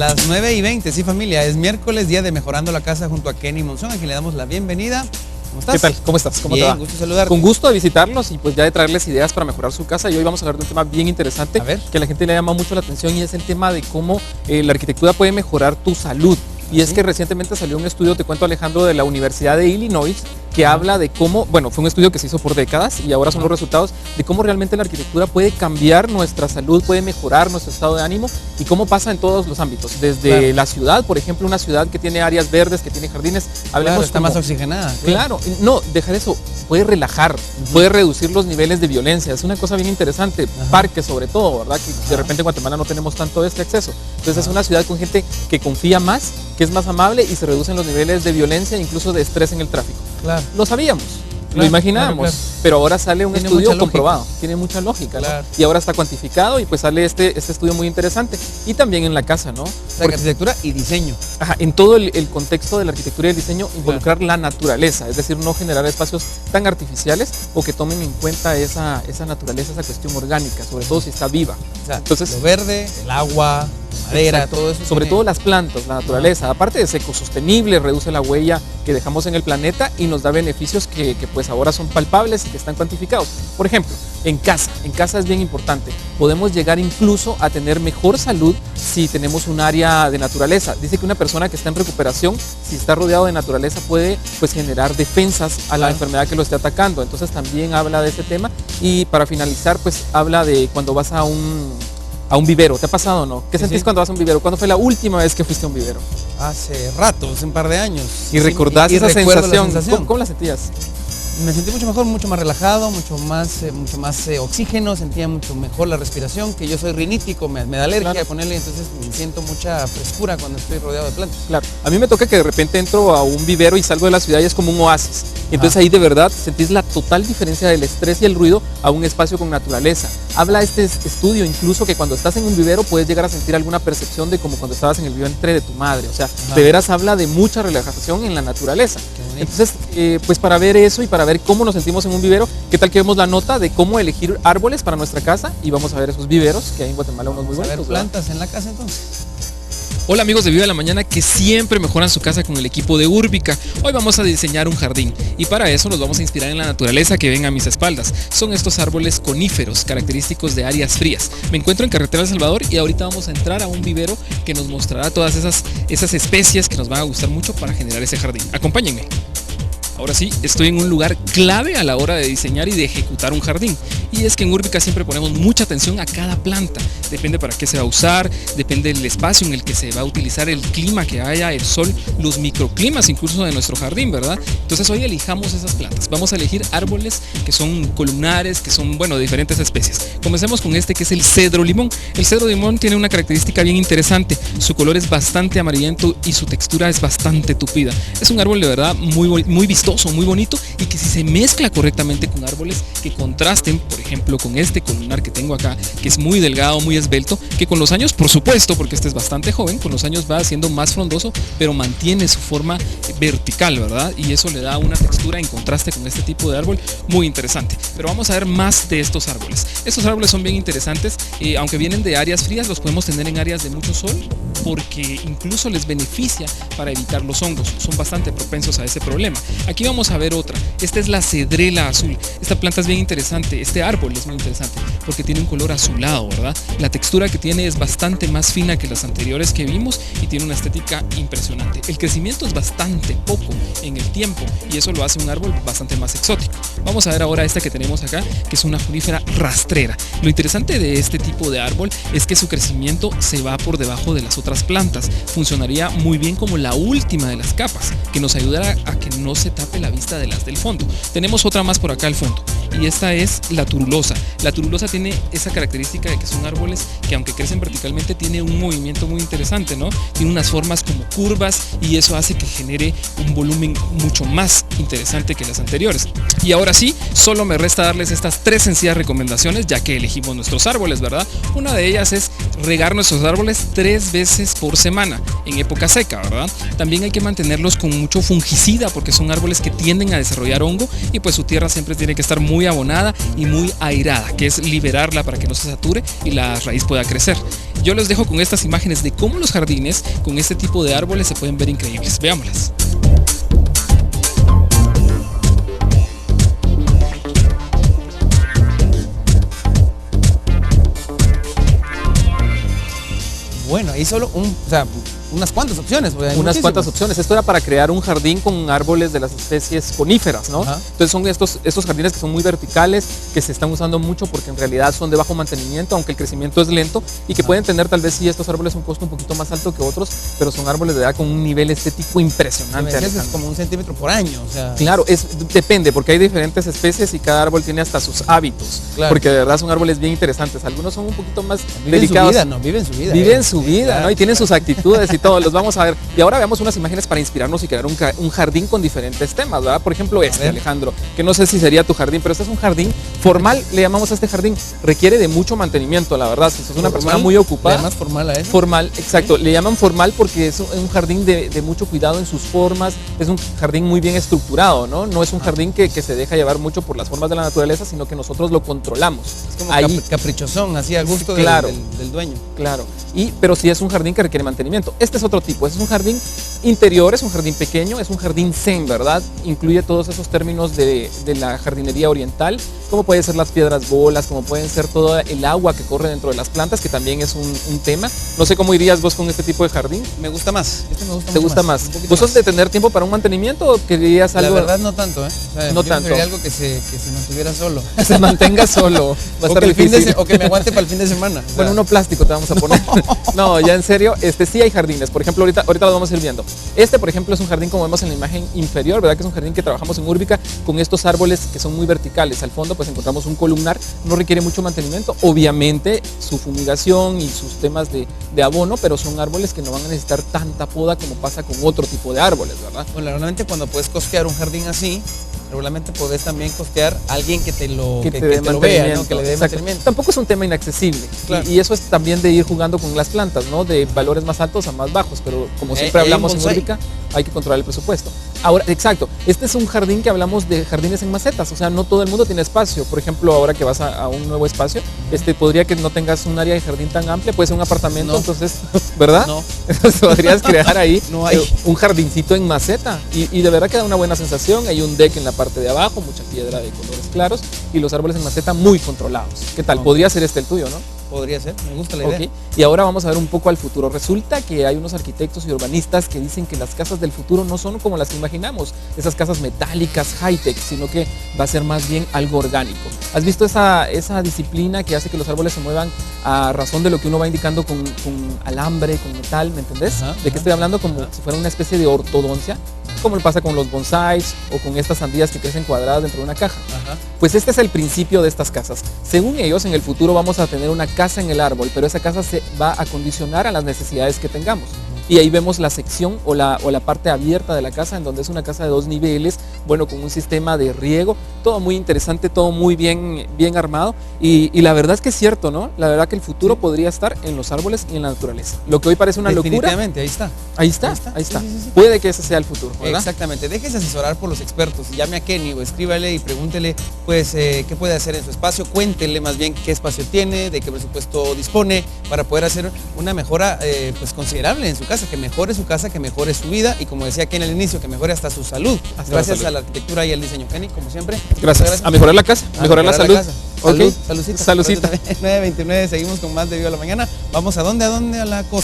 Las 9:20, sí familia, es miércoles, día de Mejorando la Casa junto a Kenny Monzón, a quien le damos la bienvenida. ¿Cómo estás? ¿Qué tal? ¿Cómo estás? ¿Cómo bien, te va? Gusto saludarte. Con gusto de visitarlos y pues ya de traerles ideas para mejorar su casa. Y hoy vamos a hablar de un tema bien interesante que a la gente le llama mucho la atención y es el tema de cómo la arquitectura puede mejorar tu salud. Y es que recientemente salió un estudio, te cuento Alejandro, de la Universidad de Illinois, que habla de cómo, bueno, fue un estudio que se hizo por décadas y ahora son los resultados de cómo realmente la arquitectura puede cambiar nuestra salud, puede mejorar nuestro estado de ánimo y cómo pasa en todos los ámbitos. Desde la ciudad, por ejemplo, una ciudad que tiene áreas verdes, que tiene jardines, hablemos está más oxigenada. Claro, no, dejar eso, puede relajar, puede reducir los niveles de violencia, es una cosa bien interesante, parques sobre todo, ¿verdad? Que de repente en Guatemala no tenemos tanto este acceso. Entonces es una ciudad con gente que confía más, que es más amable y se reducen los niveles de violencia e incluso de estrés en el tráfico. Claro. Lo sabíamos, lo imaginábamos, pero ahora sale un estudio comprobado, tiene mucha lógica, ¿no? Y ahora está cuantificado y pues sale este estudio muy interesante. Y también en la casa, ¿no? Arquitectura y diseño. Ajá, en todo el contexto de la arquitectura y el diseño, involucrar la naturaleza, es decir, no generar espacios tan artificiales o que tomen en cuenta esa naturaleza, esa cuestión orgánica, sobre todo si está viva. O sea, entonces, lo verde, el agua, madera, todo eso. Sobre todo las plantas, la naturaleza, aparte es ecosostenible, reduce la huella que dejamos en el planeta y nos da beneficios que pues ahora son palpables y que están cuantificados. Por ejemplo, en casa es bien importante, podemos llegar incluso a tener mejor salud si tenemos un área de naturaleza. Dice que una persona que está en recuperación, si está rodeado de naturaleza, puede pues generar defensas a la enfermedad que lo esté atacando. Entonces también habla de este tema y para finalizar pues habla de cuando vas a un vivero. ¿Te ha pasado o no? ¿Qué sentís cuando vas a un vivero? ¿Cuándo fue la última vez que fuiste a un vivero? Hace rato, hace un par de años. ¿Y recordás esa sensación? ¿Cómo la sentías? Me sentí mucho mejor, mucho más relajado, mucho más oxígeno, sentía mucho mejor la respiración, que yo soy rinítico, me da alergia a ponerle, entonces siento mucha frescura cuando estoy rodeado de plantas. Claro, a mí me toca que de repente entro a un vivero y salgo de la ciudad y es como un oasis. Entonces ahí de verdad sentís la total diferencia del estrés y el ruido a un espacio con naturaleza. Habla este estudio incluso que cuando estás en un vivero puedes llegar a sentir alguna percepción de como cuando estabas en el vientre de tu madre. O sea, de veras habla de mucha relajación en la naturaleza. Entonces, pues para ver eso y para ver cómo nos sentimos en un vivero, ¿qué tal que vemos la nota de cómo elegir árboles para nuestra casa? Y vamos a ver esos viveros, que hay en Guatemala unos muy bonitos. A ver plantas en la casa entonces. Hola amigos de Viva la Mañana que siempre mejoran su casa con el equipo de Urbika. Hoy vamos a diseñar un jardín y para eso nos vamos a inspirar en la naturaleza que ven a mis espaldas. Son estos árboles coníferos, característicos de áreas frías. Me encuentro en Carretera El Salvador y ahorita vamos a entrar a un vivero que nos mostrará todas esas especies que nos van a gustar mucho para generar ese jardín. Acompáñenme. Ahora sí, estoy en un lugar clave a la hora de diseñar y de ejecutar un jardín. Y es que en Urbika siempre ponemos mucha atención a cada planta. Depende para qué se va a usar, depende del espacio en el que se va a utilizar, el clima que haya, el sol, los microclimas incluso de nuestro jardín, ¿verdad? Entonces hoy elijamos esas plantas. Vamos a elegir árboles que son columnares, que son, bueno, de diferentes especies. Comencemos con este que es el cedro limón. El cedro limón tiene una característica bien interesante. Su color es bastante amarillento y su textura es bastante tupida. Es un árbol de verdad muy vistoso, muy bonito y que si se mezcla correctamente con árboles que contrasten, por ejemplo con este columnar que tengo acá, que es muy delgado, muy esbelto, que con los años, por supuesto, porque este es bastante joven, con los años va haciendo más frondoso, pero mantiene su forma vertical, ¿verdad? Y eso le da una textura en contraste con este tipo de árbol muy interesante. Pero vamos a ver más de estos árboles. Estos árboles son bien interesantes, aunque vienen de áreas frías, los podemos tener en áreas de mucho sol, porque incluso les beneficia para evitar los hongos, son bastante propensos a ese problema. Aquí vamos a ver otra, esta es la cedrela azul. Esta planta es bien interesante, este árbol es muy interesante porque tiene un color azulado, ¿verdad? La textura que tiene es bastante más fina que las anteriores que vimos y tiene una estética impresionante. El crecimiento es bastante poco en el tiempo y eso lo hace un árbol bastante más exótico. Vamos a ver ahora esta que tenemos acá, que es una junífera rastrera. Lo interesante de este tipo de árbol es que su crecimiento se va por debajo de las otras plantas. Funcionaría muy bien como la última de las capas, que nos ayudará a que no se tape la vista de las del fondo. Tenemos otra más por acá al fondo y esta es la turulosa. La turulosa tiene esa característica de que son árboles que aunque crecen verticalmente tiene un movimiento muy interesante, ¿no? Tiene unas formas como curvas y eso hace que genere un volumen mucho más interesante que las anteriores. Y ahora sí, solo me resta darles estas 3 sencillas recomendaciones ya que elegimos nuestros árboles, ¿verdad? Una de ellas es regar nuestros árboles 3 veces por semana en época seca, ¿verdad? También hay que mantenerlos con mucho fungicida porque son árboles que tienden a desarrollar hongo y pues su tierra siempre tiene que estar muy abonada y muy airada, que es liberarla para que no se sature y la raíz pueda crecer. Yo los dejo con estas imágenes de cómo los jardines con este tipo de árboles se pueden ver increíbles. Veámoslas. Bueno, ahí solo unas cuantas opciones. Unas cuantas opciones. Esto era para crear un jardín con árboles de las especies coníferas, ¿no? Ajá. Entonces son estos jardines que son muy verticales, que se están usando mucho porque en realidad son de bajo mantenimiento, aunque el crecimiento es lento, y que pueden tener tal vez sí estos árboles un costo un poquito más alto que otros, pero son árboles de verdad con un nivel estético impresionante. Es como 1 centímetro por año. O sea. Claro, depende, porque hay diferentes especies y cada árbol tiene hasta sus hábitos, Claro. porque de verdad son árboles bien interesantes. Algunos son un poquito más Viven delicados. su vida, ¿no? Viven su vida. Viven su vida, claro. ¿no? Y tienen sus actitudes y todo, los vamos a ver. Y ahora veamos unas imágenes para inspirarnos y crear un jardín con diferentes temas, ¿verdad? Por ejemplo Alejandro, que no sé si sería tu jardín, pero este es un jardín formal, le llamamos a este jardín, requiere de mucho mantenimiento, la verdad, si sos una persona muy ocupada. ¿Le llamas formal a eso? Formal, exacto, le llaman formal porque es un jardín de mucho cuidado en sus formas, es un jardín muy bien estructurado, ¿no? No es un jardín que se deja llevar mucho por las formas de la naturaleza, sino que nosotros lo controlamos. Es como Ahí, caprichosón, así a gusto claro. del dueño. Claro, pero sí es un jardín que requiere mantenimiento. Este es otro tipo, este es un jardín interior, es un jardín pequeño, es un jardín zen, ¿verdad? Incluye todos esos términos de la jardinería oriental, como pueden ser las piedras bolas, como pueden ser todo el agua que corre dentro de las plantas, que también es un tema. No sé cómo irías vos con este tipo de jardín. Me gusta más. Este me gusta ¿Te gusta más? ¿Vos sos de tener tiempo para un mantenimiento o querías algo? La verdad no tanto, ¿eh? O sea, no yo tanto. quería algo que se mantuviera solo. Que se mantenga solo. Va a estar difícil. O que me aguante para el fin de semana. O sea. Bueno, uno plástico te vamos a poner. No, ya en serio, sí hay jardines. Por ejemplo, ahorita lo vamos a ir viendo. Este, por ejemplo, es un jardín como vemos en la imagen inferior, ¿verdad? Que es un jardín que trabajamos en Urbika con estos árboles que son muy verticales. Al fondo, pues encontramos un columnar, no requiere mucho mantenimiento. Obviamente, su fumigación y sus temas de abono, pero son árboles que no van a necesitar tanta poda como pasa con otro tipo de árboles, ¿verdad? Bueno, realmente cuando puedes costear un jardín así, regularmente podés también costear a alguien que te lo vea, ¿no? Que le dé mantenimiento. Tampoco es un tema inaccesible. Claro. Y eso es también de ir jugando con las plantas, ¿no? De valores más altos a más bajos, pero como siempre hablamos en Urbika, hay que controlar el presupuesto. Ahora, exacto, este es un jardín que hablamos de jardines en macetas, o sea, no todo el mundo tiene espacio. Por ejemplo, ahora que vas a un nuevo espacio, podría que no tengas un área de jardín tan amplia, puede ser un apartamento, entonces, ¿verdad? No. Entonces podrías crear ahí no hay. Un jardincito en maceta y de verdad que da una buena sensación. Hay un deck en la parte de abajo, mucha piedra de colores claros y los árboles en maceta muy controlados. ¿Qué tal? Podría ser el tuyo, ¿no? Podría ser, me gusta la idea. Okay. Y ahora vamos a ver un poco al futuro. Resulta que hay unos arquitectos y urbanistas que dicen que las casas del futuro no son como las que imaginamos, esas casas metálicas, high-tech, sino que va a ser más bien algo orgánico. ¿Has visto esa disciplina que hace que los árboles se muevan a razón de lo que uno va indicando con alambre, con metal, ¿me entendés? ¿De qué estoy hablando? Como si fuera una especie de ortodoncia, como pasa con los bonsáis o con estas sandías que crecen cuadradas dentro de una caja. Pues este es el principio de estas casas. Según ellos, en el futuro vamos a tener una casa en el árbol, pero esa casa se va a condicionar a las necesidades que tengamos. Y ahí vemos la sección o la parte abierta de la casa, en donde es una casa de 2 niveles, bueno, con un sistema de riego, todo muy interesante, todo muy bien armado. Y la verdad es que es cierto, ¿no? La verdad que el futuro podría estar en los árboles y en la naturaleza. Lo que hoy parece una locura. Definitivamente, ahí está. Ahí está. Sí. Puede que ese sea el futuro, ¿verdad? Exactamente. Déjese asesorar por los expertos. Llame a Kenny o escríbale y pregúntele, pues, qué puede hacer en su espacio. Cuéntele más bien qué espacio tiene, de qué presupuesto dispone, para poder hacer una mejora, pues, considerable en su casa. Que mejore su casa, que mejore su vida y, como decía aquí en el inicio, que mejore hasta su salud. Gracias a la arquitectura y al diseño. Kenny, como siempre. Gracias. A mejorar la casa, mejorar la salud. Salud, saludcita. Saludcita. 9:29, seguimos con más de Viva la Mañana. Vamos a dónde, a la costa.